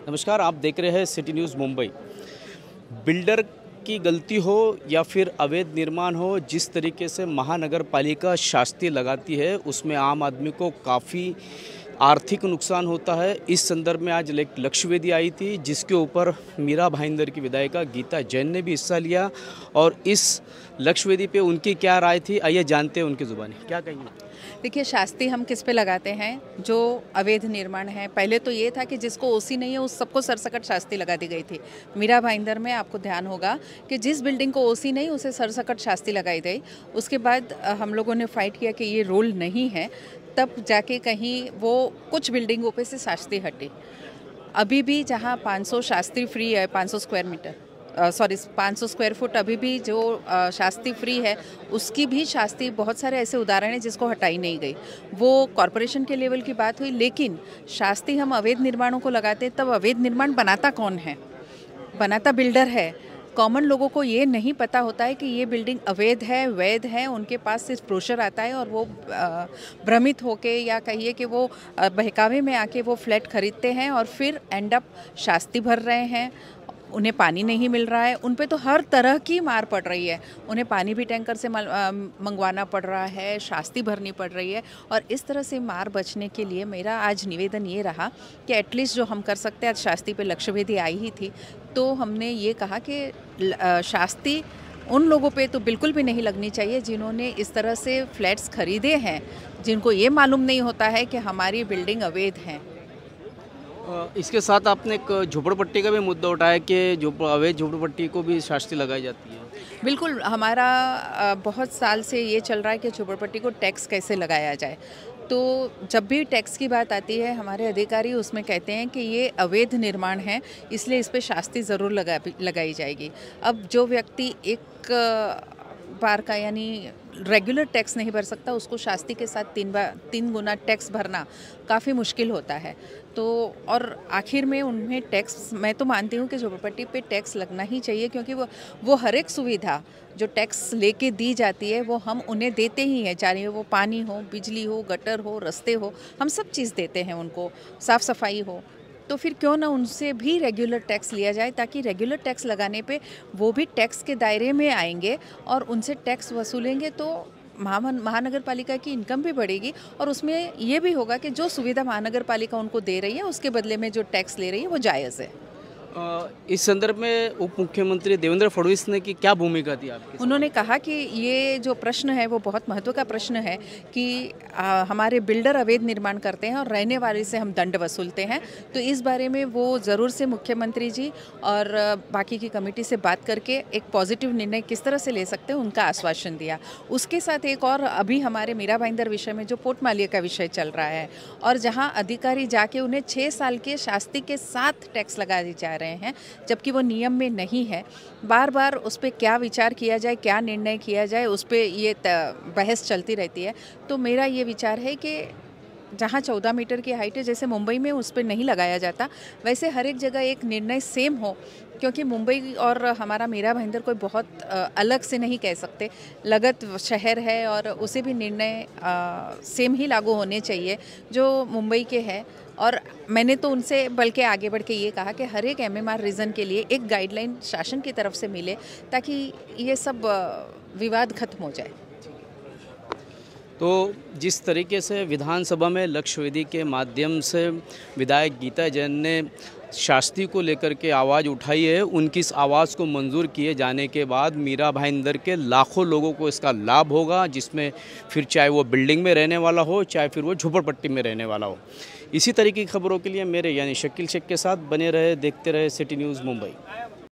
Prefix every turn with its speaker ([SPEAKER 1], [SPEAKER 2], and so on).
[SPEAKER 1] नमस्कार, आप देख रहे हैं सिटी न्यूज़ मुंबई। बिल्डर की गलती हो या फिर अवैध निर्माण हो, जिस तरीके से महानगर पालिका शास्ति लगाती है उसमें आम आदमी को काफ़ी आर्थिक नुकसान होता है। इस संदर्भ में आज एक लक्ष्य वेदी आई थी जिसके ऊपर मीरा भाईंदर की विधायिका गीता जैन ने भी हिस्सा लिया और इस लक्ष्य वेदी पे उनकी क्या राय थी, आइए जानते हैं उनकी ज़ुबानी। क्या कहेंगे?
[SPEAKER 2] देखिए, शास्ति हम किस पे लगाते हैं? जो अवैध निर्माण है। पहले तो ये था कि जिसको ओसी नहीं है उस सबको सरसकट शास्ति लगा दी गई थी। मीरा भाईंदर में आपको ध्यान होगा कि जिस बिल्डिंग को ओसी नहीं उसे सरसकट शास्ति लगाई गई। उसके बाद हम लोगों ने फाइट किया कि ये रोल नहीं है, तब जाके कहीं वो कुछ बिल्डिंगों पे से शास्ति हटी। अभी भी जहाँ 500 शास्त्री फ्री है, 500 स्क्वायर मीटर 500 स्क्वायर फुट अभी भी जो शास्ति फ्री है, उसकी भी शास्ति बहुत सारे ऐसे उदाहरण हैं जिसको हटाई नहीं गई। वो कॉरपोरेशन के लेवल की बात हुई, लेकिन शास्ति हम अवैध निर्माणों को लगाते तब अवैध निर्माण बनाता कौन है? बनाता बिल्डर है। कॉमन लोगों को ये नहीं पता होता है कि ये बिल्डिंग अवैध है, वैध है। उनके पास सिर्फ ब्रोशर आता है और वो भ्रमित होके या कहिए कि वो बहकावे में आके वो फ्लैट खरीदते हैं और फिर एंड अप शास्ति भर रहे हैं। उन्हें पानी नहीं मिल रहा है, उन पे तो हर तरह की मार पड़ रही है। उन्हें पानी भी टैंकर से मंगवाना पड़ रहा है, शास्ति भरनी पड़ रही है। और इस तरह से मार बचने के लिए मेरा आज निवेदन ये रहा कि एटलीस्ट जो हम कर सकते हैं, आज शास्ति पे लक्ष्य वेदी आई ही थी तो हमने ये कहा कि शास्ति उन लोगों पे तो बिल्कुल भी नहीं लगनी चाहिए जिन्होंने इस तरह से फ्लैट्स खरीदे हैं, जिनको ये मालूम नहीं होता है कि हमारी बिल्डिंग अवैध है।
[SPEAKER 1] इसके साथ आपने एक झोपड़पट्टी का भी मुद्दा उठाया कि अवैध झोपड़पट्टी को भी शास्ति लगाई जाती है।
[SPEAKER 2] बिल्कुल, हमारा बहुत साल से ये चल रहा है कि झोपड़पट्टी को टैक्स कैसे लगाया जाए। तो जब भी टैक्स की बात आती है, हमारे अधिकारी उसमें कहते हैं कि ये अवैध निर्माण है, इसलिए इस पे शास्ति ज़रूर लगाई जाएगी। अब जो व्यक्ति एक बार का यानी रेगुलर टैक्स नहीं भर सकता, उसको शास्ति के साथ 3 गुना टैक्स भरना काफ़ी मुश्किल होता है। तो और आखिर में उन्हें टैक्स, मैं तो मानती हूँ कि झोपड़पट्टी पे टैक्स लगना ही चाहिए, क्योंकि वो हर एक सुविधा जो टैक्स लेके दी जाती है वो हम उन्हें देते ही हैं, चाहे वो पानी हो, बिजली हो, गटर हो, रास्ते हो, हम सब चीज़ देते हैं उनको, साफ़ सफाई हो। तो फिर क्यों ना उनसे भी रेगुलर टैक्स लिया जाए, ताकि रेगुलर टैक्स लगाने पे वो भी टैक्स के दायरे में आएंगे और उनसे टैक्स वसूलेंगे तो महानगर पालिका की इनकम भी बढ़ेगी। और उसमें ये भी होगा कि जो सुविधा महानगर पालिका उनको दे रही है उसके बदले में जो टैक्स ले रही है वो जायज़ है।
[SPEAKER 1] इस संदर्भ में उप मुख्यमंत्री देवेंद्र फडणवीस ने की क्या भूमिका थी आपकी?
[SPEAKER 2] उन्होंने कहा कि ये जो प्रश्न है वो बहुत महत्व का प्रश्न है कि हमारे बिल्डर अवैध निर्माण करते हैं और रहने वाले से हम दंड वसूलते हैं। तो इस बारे में वो ज़रूर से मुख्यमंत्री जी और बाकी की कमेटी से बात करके एक पॉजिटिव निर्णय किस तरह से ले सकते हैं उनका आश्वासन दिया। उसके साथ एक और अभी हमारे मीरा भाईंदर विषय में जो पोर्ट मालिया का विषय चल रहा है और जहाँ अधिकारी जाके उन्हें 6 साल के शास्ति के साथ टैक्स लगाए जा रहे हैं, जबकि वो नियम में नहीं है। बार बार उस पर क्या विचार किया जाए, क्या निर्णय किया जाए, उस पर ये बहस चलती रहती है। तो मेरा ये विचार है कि जहाँ 14 मीटर की हाइट है, जैसे मुंबई में उस पर नहीं लगाया जाता, वैसे हर एक जगह एक निर्णय सेम हो, क्योंकि मुंबई और हमारा मीरा भाईंदर कोई बहुत अलग से नहीं कह सकते, लगत शहर है और उसे भी निर्णय सेम ही लागू होने चाहिए जो मुंबई के हैं। और मैंने तो उनसे बल्कि आगे बढ़ के ये कहा कि हर एक MMR रीजन के लिए एक गाइडलाइन शासन की तरफ से मिले, ताकि ये सब विवाद खत्म हो जाए।
[SPEAKER 1] तो जिस तरीके से विधानसभा में लक्ष्य वेदी के माध्यम से विधायक गीता जैन ने शास्ति को लेकर के आवाज़ उठाई है, उनकी इस आवाज़ को मंजूर किए जाने के बाद मीरा भाईंदर के लाखों लोगों को इसका लाभ होगा, जिसमें फिर चाहे वो बिल्डिंग में रहने वाला हो, चाहे फिर वो झोपड़पट्टी में रहने वाला हो। इसी तरीके की खबरों के लिए मेरे यानी शकील शेख के साथ बने रहे, देखते रहे सिटी न्यूज़ मुंबई।